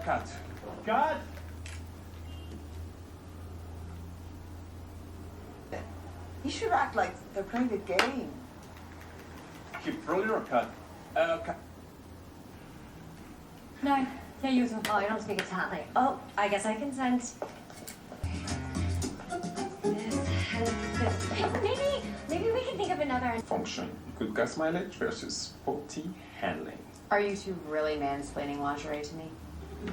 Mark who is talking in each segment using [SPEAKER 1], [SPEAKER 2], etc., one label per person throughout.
[SPEAKER 1] cut. Cut!
[SPEAKER 2] You should act like they're playing a game.
[SPEAKER 1] Keep rolling or cut? Cut.
[SPEAKER 3] No, no use. Oh, I don't speak Italian. Oh, I guess I consent. Maybe we can think of another.
[SPEAKER 1] Function. Good gas mileage versus sporty handling.
[SPEAKER 3] Are you two really mansplaining lingerie to me?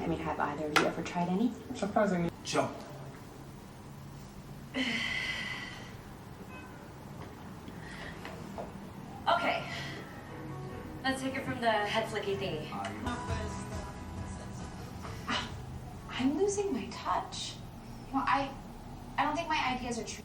[SPEAKER 3] I mean, have either of you ever tried any?
[SPEAKER 1] Surprisingly.
[SPEAKER 4] Jump.
[SPEAKER 3] Okay. Let's take it from the head flicky thingy. I'm losing my touch.
[SPEAKER 5] Well, I don't think my ideas are true.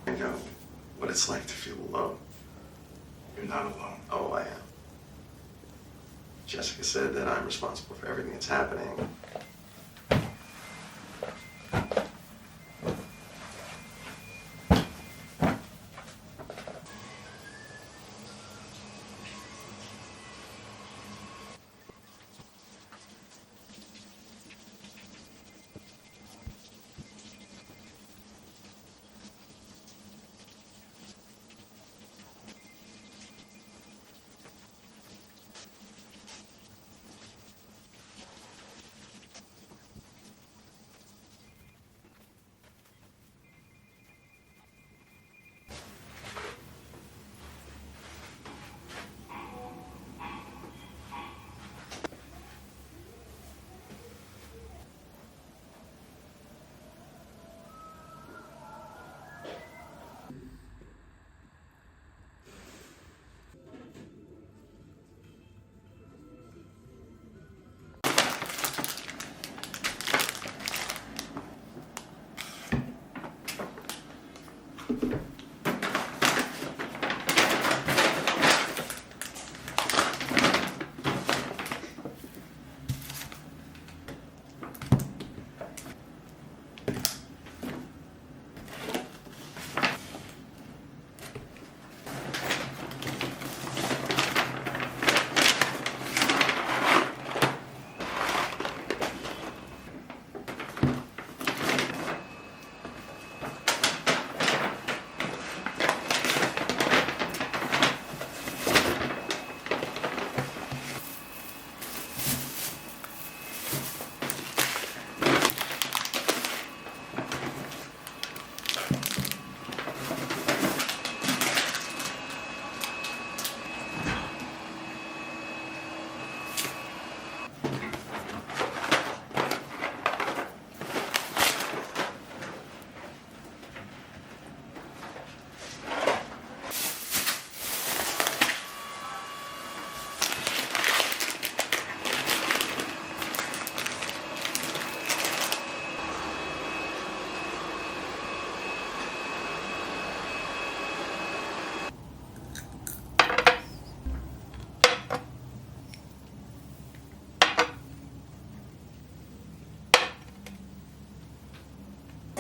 [SPEAKER 6] I know what it's like to feel alone.
[SPEAKER 4] You're not alone.
[SPEAKER 6] Oh, I am. Jessica said that I'm responsible for everything that's happening.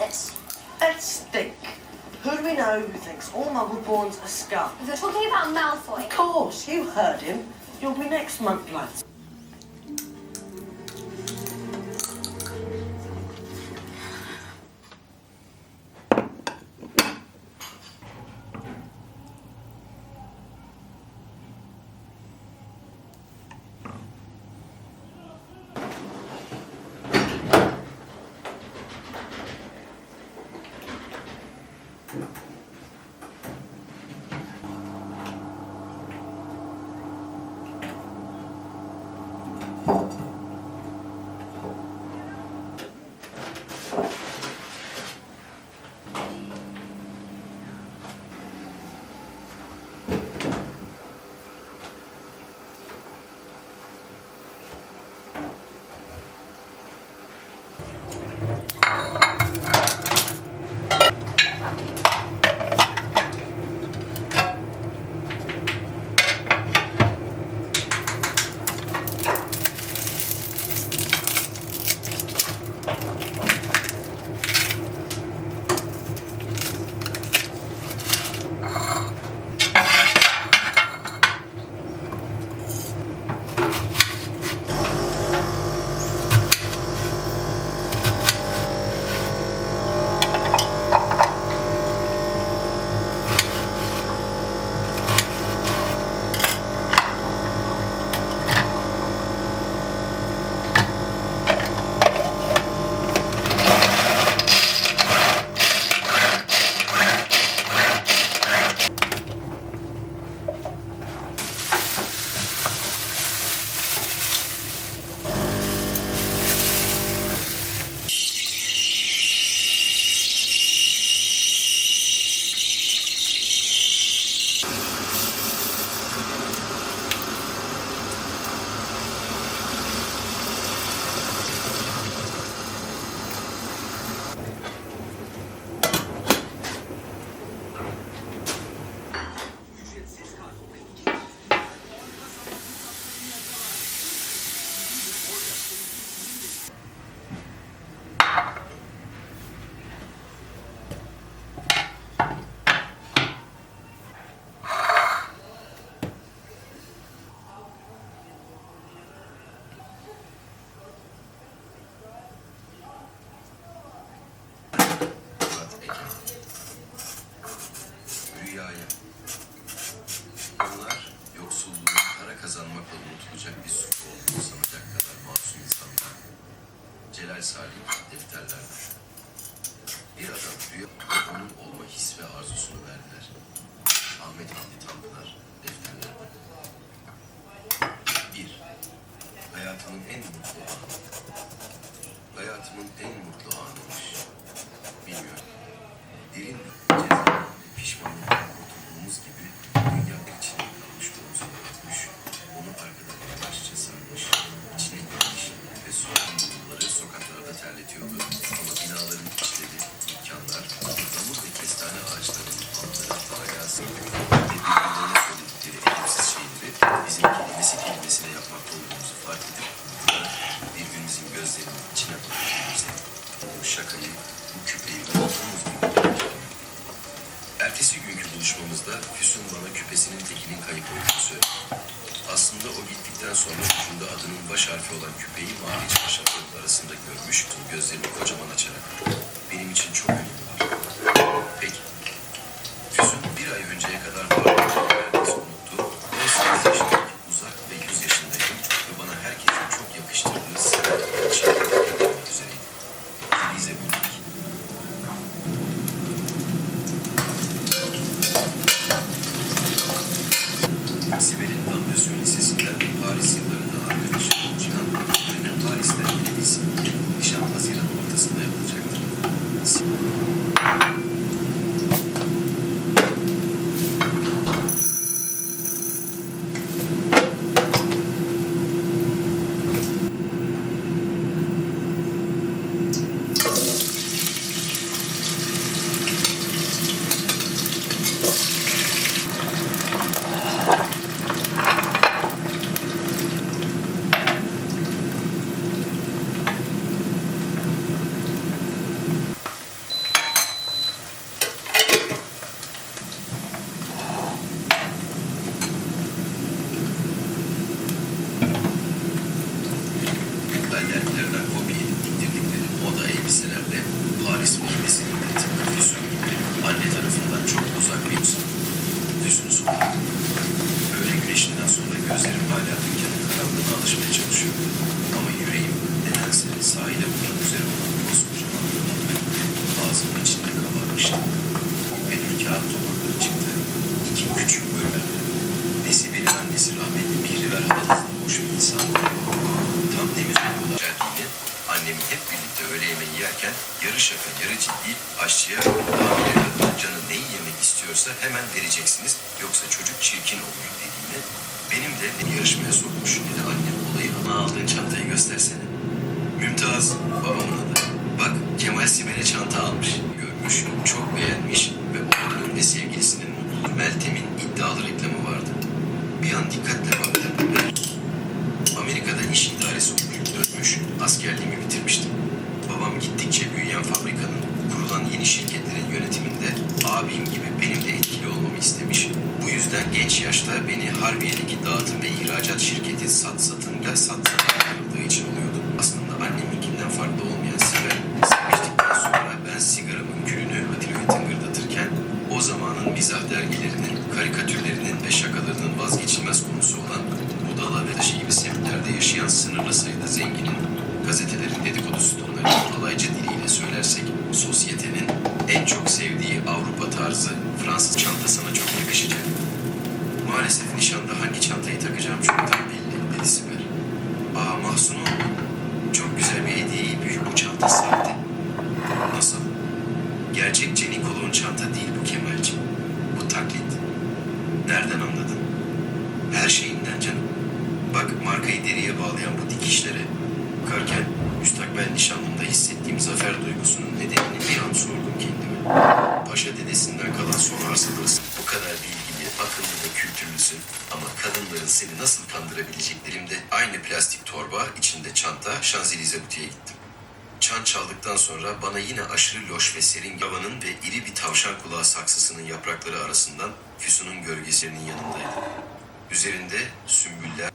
[SPEAKER 5] it.
[SPEAKER 7] Let's think. Who do we know who thinks all Muggleborns are scum?
[SPEAKER 5] If you're talking about Malfoy.
[SPEAKER 7] Of course, you heard him. You'll be next month, lads.
[SPEAKER 6] Rüyaya. Onlar yoksulluğun para kazanmakla unutulacak bir suç olduğunu sanacak kadar masum insanlar. Celal Salim defterlerde. Bir adam rüya ve onun olma his ve arzusunu verdiler. Ahmet Hamdi Tanpınar defterlerinde. 1. Hayatımın en mutlu anı. Hayatımın en mutlu anıymış. Bilmiyorum. Derin bir ceza ve pişmanlıktan kurtulduğumuz gibi dünya içine kalmış omzunu atmış, onu arkadan yavaşça sarmış, içine girmiş ve soğuk yolları sokaklarda terletiyordu. Ama binaların içleri, dükkanlar, damur ve kestane ağaçlarının altları hala sığınıyor. Ve birbirlerine söyledikleri edepsiz şeyleri bizim kelimesine yapmakta olduğumuzu fark edip birbirimizin gözlerinin içine bakıp bu şakayı, bu küpeyi unuttuğumuz gibi. Ertesi günkü buluşmamızda Füsun bana küpesinin tekinin kayıp olduğunu söyledi. Aslında o gittikten sonra ucunda adının baş harfi olan küpeyi mavi çarşafların arasında görmüş, gözlerini kocaman açarak. Benim için çok önemli var. Peki. Füsun bir ay önceye kadar varlığını neredeyse unuttu. 18 yaşındaki uzak ve 100 yaşındaydım ve bana herkesin çok yakıştırdığı sıra içinde yapmak üzereydi. Filize Bulik. Sibel'in Damlasyon Lisesi'nden Paris yıllarında arkadaşı Cihan Bölümü Paris'te evlisi. Nişan Haziran ortasında yapılacaktı. dergilerden kopya edip diktirdikleri moda elbiselerle Paris Modesi'nin kritik Füsun gibi anne tarafından çok uzak bir insan. Füsun'u sordum. Öğle güneşinden sonra gözlerim hala dükkanın karanlığına alışmaya çalışıyor. Ama yüreğim nedense sahile vuran üzere olan koskocaman ağzımın içinde kabarmıştı. Ve bir kağıt topakları çıktı. İki küçük bölme. Nesibe'nin annesi rahmetli Mihriver halanızla hoş bir insan. Tam temiz uykuda geldiğinde annemin hep birlikte öğle yemeği yerken yarı şaka yarı ciddi aşçıya hamile kadın canı neyi yemek istiyorsa hemen vereceksiniz yoksa çocuk çirkin olur dediğine benim de yarışmaya sokmuş dedi annem olayı ama aldığın çantayı göstersene. Mümtaz babamın adı. Bak Kemal Sibel'e çanta almış görmüş çok beğenmiş ve oğlunun ve sevgilisinin mutluluğu Meltem'in iddialı reklamı vardı. Bir an dikkatle baktım. Amerika'da iş idaresi okuyup dönmüş, askerliğimi bitirmiştim. Babam gittikçe büyüyen fabrikanın, kurulan yeni şirketlerin yönetiminde abim gibi benim de etkili olmamı istemiş. Bu yüzden genç yaşta beni Harbiye'deki dağıtım ve ihracat şirketi Sat'ınla ayrıldığı için oluyordu. Aslında anneminkinden farklı olmayan Sibel, seviştikten sonra ben sigaramın külünü Atilla'ya tıngırdatırken o zamanın mizah dergilerinin, karikatürlerinin ve şakalarının vazgeçilmez konusu olan Budala ve Taşı gibi semtlerde yaşayan sınırlı sayıda zenginin, gazetelerin dedikodu sütunlarının alaycı diliyle söylersek, sosyetenin en çok sevdiği Avrupa tarzı Fransız çanta sana çok yakışacak. Maalesef nişanda hangi çantayı takacağım çoktan belli, dedi Sibel. Mahzun oldum. Çok güzel bir hediyeyi büyük bu çanta sahte. Nasıl? Gerçek Jenny Cologne çanta değil bu Kemal'cim. Bu taklit. Nereden anladın? Her şeyinden canım. Bak markayı deriye bağlayan bu dikişlere bakarken müstakbel nişanlımda hissettiğim zafer duygusunun nedenini bir an sordum kendime. Paşa dedesinden kalan son arsalarısın. Bu kadar bilgili, akıllı ve kültürlüsün ama kadınların seni nasıl kandırabileceklerimde aynı plastik torba, içinde çanta, Şanzelize butiğe gittim. Çan çaldıktan sonra bana yine aşırı loş ve serin havanın ve iri bir tavşan kulağı saksısının yaprakları arasından Füsun'un gölgesinin yanındaydı. Üzerinde sümbüller